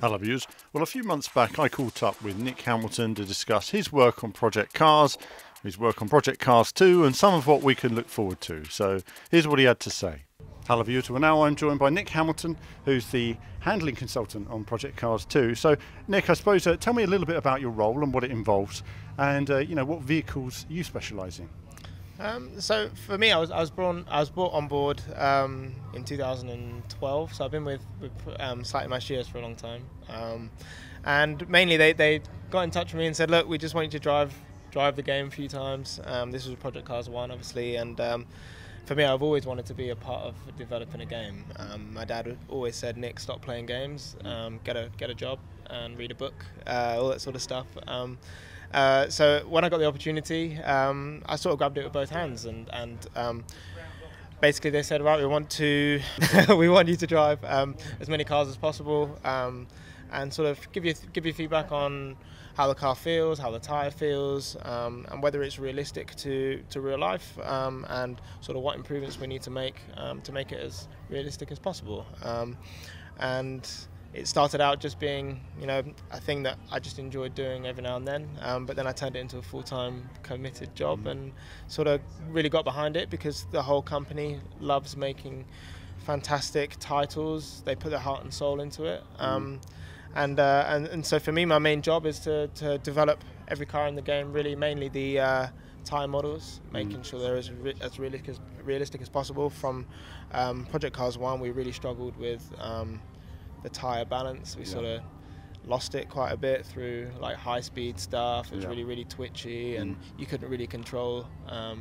Hello viewers. Well, a few months back I caught up with Nick Hamilton to discuss his work on Project Cars, his work on Project Cars 2 and some of what we can look forward to. So here's what he had to say. Hello viewers, well now I'm joined by Nick Hamilton, who's the handling consultant on Project Cars 2. So Nick, I suppose tell me a little bit about your role and what it involves and what vehicles you specialise in. So for me, I was brought on board in 2012. So I've been with Slightly Machias for a long time, and mainly they got in touch with me and said, look, we just want you to drive the game a few times. This was Project Cars 1, obviously, and for me, I've always wanted to be a part of developing a game. My dad always said, Nick, stop playing games, get a job and read a book, all that sort of stuff. So when I got the opportunity, I sort of grabbed it with both hands, and basically they said, right, we want you to drive as many cars as possible, and sort of give you feedback on how the car feels, how the tyre feels, and whether it's realistic to real life, and sort of what improvements we need to make it as realistic as possible. And it started out just being, a thing that I just enjoyed doing every now and then, but then I turned it into a full-time committed job and sort of really got behind it because the whole company loves making fantastic titles. They put their heart and soul into it. And so for me, my main job is to develop every car in the game, really mainly the tyre models, making sure they're as realistic as possible. From Project Cars 1, we really struggled with the tyre balance. We sort of lost it quite a bit through like high speed stuff. It was really twitchy, and you couldn't really control a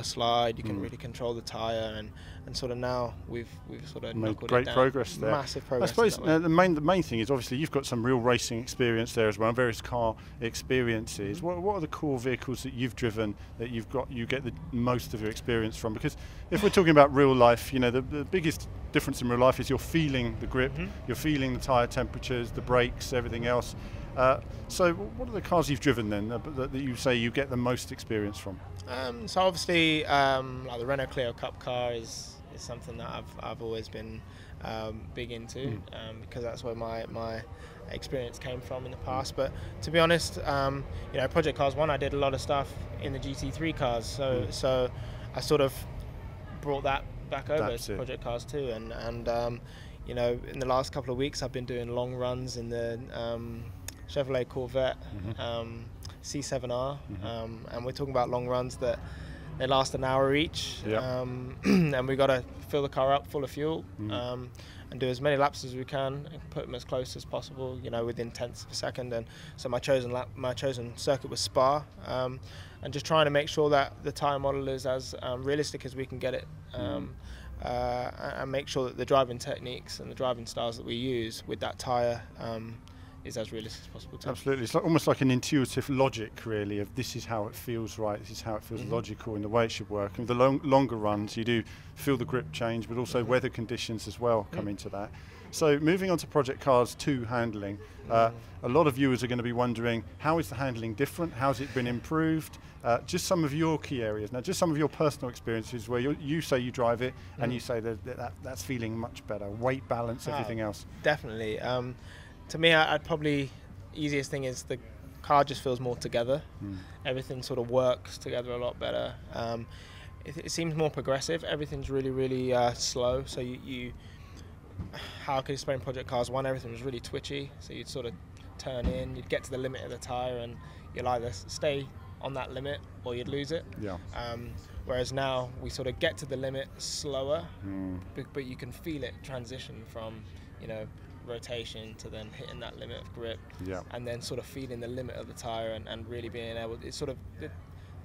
slide. You couldn't really control the tyre, and sort of now we've sort of made great progress there. Massive progress. I suppose the main thing is obviously you've got some real racing experience there as well, various car experiences. What are the core vehicles that you've driven that you get the most of your experience from? Because if we're talking about real life, the biggest difference in real life is you're feeling the grip, you're feeling the tyre temperatures, the brakes, everything else. So what are the cars you've driven then that you say you get the most experience from? So obviously like the Renault Clio Cup car is something that I've always been big into, because that's where my experience came from in the past. But to be honest, Project Cars 1, I did a lot of stuff in the GT3 cars, so I sort of brought that back over to Project Cars 2, and in the last couple of weeks I've been doing long runs in the Chevrolet Corvette C7R, and we're talking about long runs that they last an hour each, and we've got to fill the car up full of fuel, and do as many laps as we can and put them as close as possible, within tenths of a second. And so my chosen circuit was Spa, and just trying to make sure that the tyre model is as realistic as we can get it, and make sure that the driving techniques and the driving styles that we use with that tyre is as realistic as possible too. Absolutely, it's almost like an intuitive logic really of this is how it feels right, this is how it feels logical in the way it should work. And the longer runs you do feel the grip change, but also weather conditions as well come into that. So moving on to Project Cars 2 handling, a lot of viewers are going to be wondering, how is the handling different, how's it been improved? Just some of your key areas, now just some of your personal experiences where you say you drive it and you say that's feeling much better, weight balance, everything else. Definitely. To me, I'd probably, easiest thing is the car just feels more together. Everything sort of works together a lot better. It seems more progressive. Everything's really slow. So how could you explain Project Cars 1? Everything was really twitchy. So you'd sort of turn in, you'd get to the limit of the tyre, and you'll either stay on that limit or you'd lose it. Whereas now we sort of get to the limit slower, but you can feel it transition from, rotation to then hitting that limit of grip, and then sort of feeling the limit of the tyre and really being able, it's sort of, the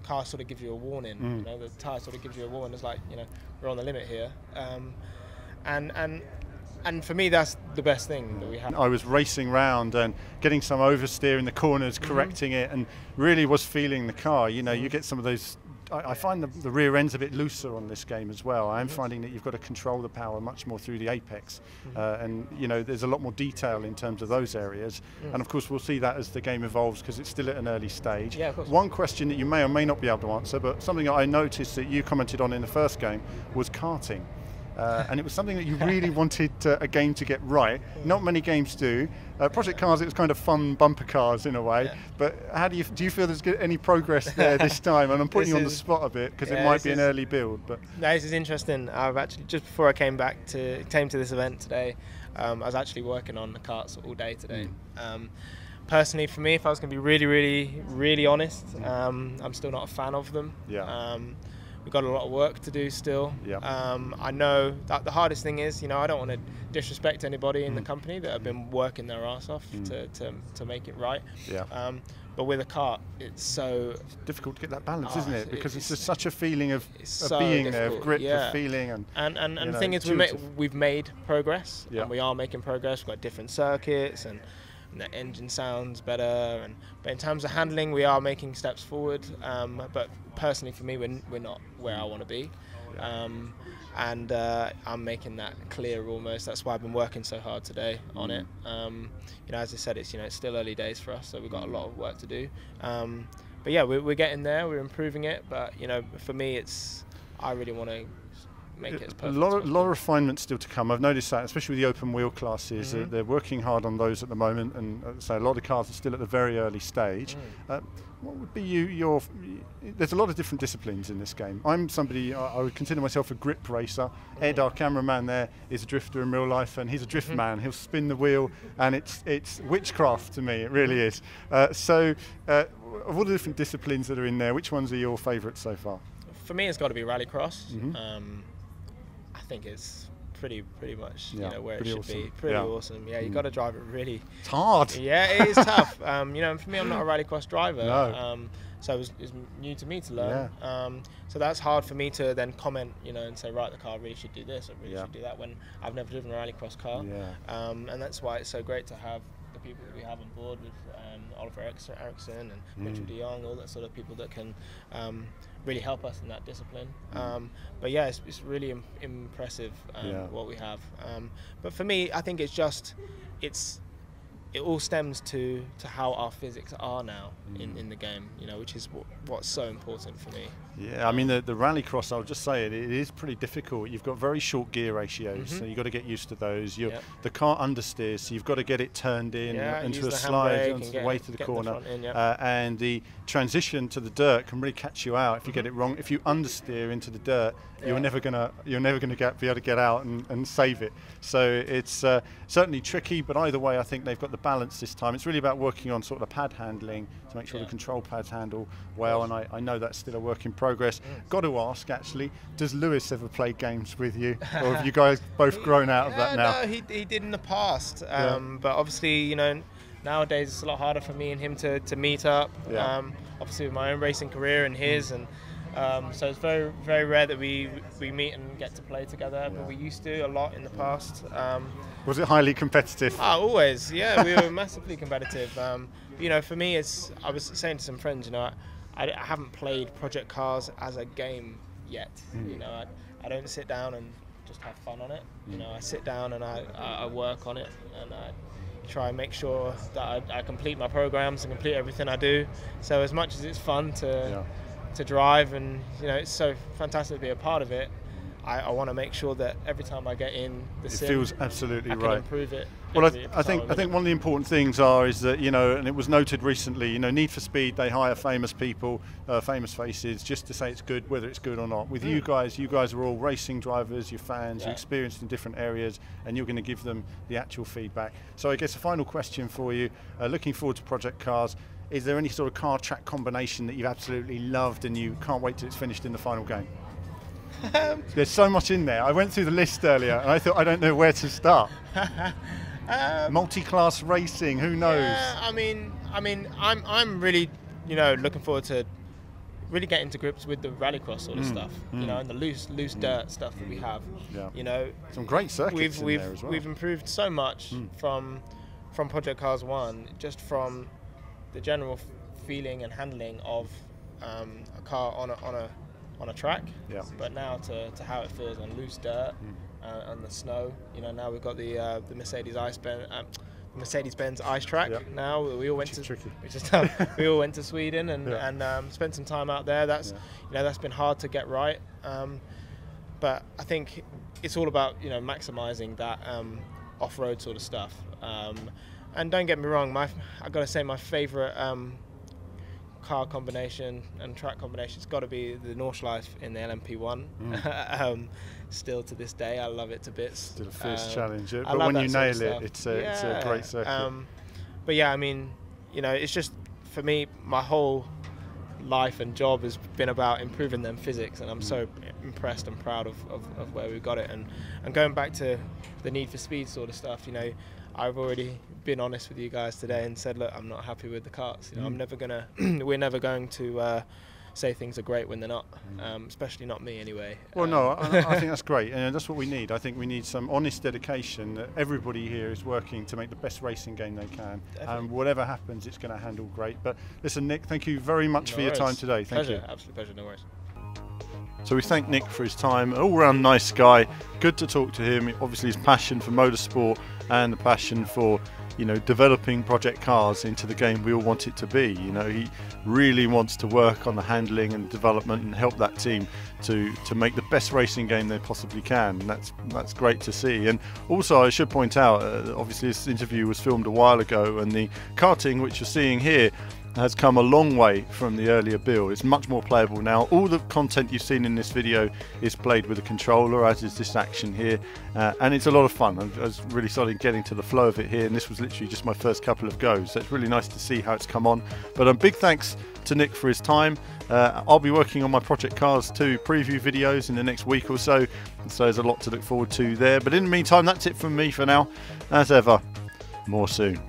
car sort of gives you a warning, the tyre sort of gives you a warning. It's like, we're on the limit here, and for me that's the best thing that we have. I was racing round and getting some oversteer in the corners, correcting it, and really was feeling the car. You get some of those, I find the rear end's a bit looser on this game as well. I'm finding that you've got to control the power much more through the apex, and there's a lot more detail in terms of those areas. And of course we'll see that as the game evolves because it's still at an early stage. Yeah, of course. One question that you may or may not be able to answer, but something that I noticed that you commented on in the first game was karting. and it was something that you really wanted a game to get right. Not many games do. Project Cars, it was kind of fun bumper cars in a way, but how do you feel there's any progress there this time? And I'm putting you on the spot a bit because it might be an early build. But no, this is interesting. I've actually, just before I came to this event today, I was actually working on the karts all day today. Personally, for me, if I was going to be really honest, I'm still not a fan of them. We've got a lot of work to do still. I know that the hardest thing is, I don't want to disrespect anybody in the company that have been working their ass off to make it right. But with a kart, it's so difficult to get that balance, isn't it? Because it's just such a feeling of being there, of grip, of feeling, and the thing is, we've made progress, and we are making progress. We've got different circuits, and the engine sounds better, but in terms of handling, we are making steps forward. But personally, for me, we're not where I want to be, and I'm making that clear almost. That's why I've been working so hard today on it. As I said, it's still early days for us, so we've got a lot of work to do. But yeah, we're getting there. We're improving it. But for me, I really want to make it as perfect. A lot of refinement still to come. I've noticed that, especially with the open wheel classes. They're working hard on those at the moment, and so a lot of cars are still at the very early stage. What would be your? There's a lot of different disciplines in this game. I'm somebody, I would consider myself a grip racer. Ed, our cameraman there, is a drifter in real life, and he's a drift man. He'll spin the wheel, and it's witchcraft to me. It really is. So, of all the different disciplines that are in there, which ones are your favourites so far? For me, it's got to be rallycross. I think it's pretty much where it should be. Pretty awesome. Yeah, you got to drive it really. It's hard. Yeah, it is tough. And for me, I'm not a rallycross driver. No. So it's new to me to learn. So that's hard for me to then comment, and say, right, the car really should do this, or really should do that, when I've never driven a rallycross car. And that's why it's so great to have the people that we have on board with Oliver Ericsson and Mitchell de Jong, all that sort of people that can really help us in that discipline. But yeah, it's really impressive what we have. But for me, I think it all stems to how our physics are now in the game, which is what's so important for me. Yeah, I mean the rallycross, I'll just say it is pretty difficult. You've got very short gear ratios, so you've got to get used to those. The car understeers, so you've got to get it turned in into a slide on the way to the corner. And the transition to the dirt can really catch you out if you get it wrong. If you understeer into the dirt, you're never gonna be able to get out and save it. So it's certainly tricky, but either way, I think they've got the balance this time. It's really about working on sort of the pad handling to make sure the control pads handle well, and I know that's still a work in progress. Got to ask, actually, does Lewis ever play games with you, or have you guys both grown out of that now? No, he did in the past, but obviously, nowadays it's a lot harder for me and him to meet up. Obviously, with my own racing career and his, and so it's very, very rare that we meet and get to play together, but we used to a lot in the past. Was it highly competitive? Always, yeah, we were massively competitive. For me, I was saying to some friends, I haven't played Project Cars as a game yet. I don't sit down and just have fun on it. I sit down and I work on it, and I try and make sure that I complete my programs and complete everything I do. So as much as it's fun to drive, and it's so fantastic to be a part of it, I want to make sure that every time I get in the sim, it feels absolutely I can improve it. Well, I think one of the important things is that and it was noted recently. Need for Speed, they hire famous people, famous faces, just to say it's good, whether it's good or not. With you guys are all racing drivers, you're fans, you're experienced in different areas, and you're going to give them the actual feedback. So I guess a final question for you: looking forward to Project Cars. Is there any sort of car track combination that you've absolutely loved and you can't wait till it's finished in the final game? There's so much in there. I went through the list earlier and I thought, I don't know where to start. Multi-class racing, who knows? Yeah, I mean, I'm really, looking forward to really getting to grips with the rallycross sort of stuff, and the loose dirt stuff that we have. Some great circuits in there as well. We've improved so much from Project Cars 1, just from the general feeling and handling of a car on a track, but now to how it feels on loose dirt and the snow. Now we've got the Mercedes-Benz ice track. Now we all went we all went to Sweden and spent some time out there. That's that's been hard to get right. but I think it's all about, you know, maximising that off-road sort of stuff. And don't get me wrong, I've got to say my favourite car combination and track combination's got to be the Nordschleife in the LMP1. Still to this day, I love it to bits. Still a fierce challenge, but when you nail it, it's a great circuit. But yeah, I mean, you know, it's just, for me, my whole life and job has been about improving them physics, and I'm so impressed and proud of where we've got it. And going back to the Need for Speed sort of stuff, you know, I've already been honest with you guys today and said, look, I'm not happy with the karts. You know, I'm never gonna we're never going to say things are great when they're not, especially not me anyway. Well, no, I think that's great, and that's what we need. I think we need some honest dedication that everybody here is working to make the best racing game they can. And whatever happens, it's going to handle great. But listen, Nick, thank you very much for your time today. Thank you. Absolute pleasure, no worries. So we thank Nick for his time, an all-round nice guy, good to talk to him. Obviously his passion for motorsport and the passion for, you know, developing project cars into the game we all want it to be. You know, he really wants to work on the handling and development and help that team to make the best racing game they possibly can. And that's great to see. And also I should point out, obviously this interview was filmed a while ago, and the karting which you're seeing here has come a long way from the earlier build. It's much more playable now. All the content you've seen in this video is played with a controller, as is this action here, and it's a lot of fun. I was really started getting to the flow of it here, and this was literally just my first couple of goes, so it's really nice to see how it's come on. But a big thanks to Nick for his time. I'll be working on my Project Cars 2 preview videos in the next week or so, so there's a lot to look forward to there. But in the meantime, that's it from me for now. As ever, more soon.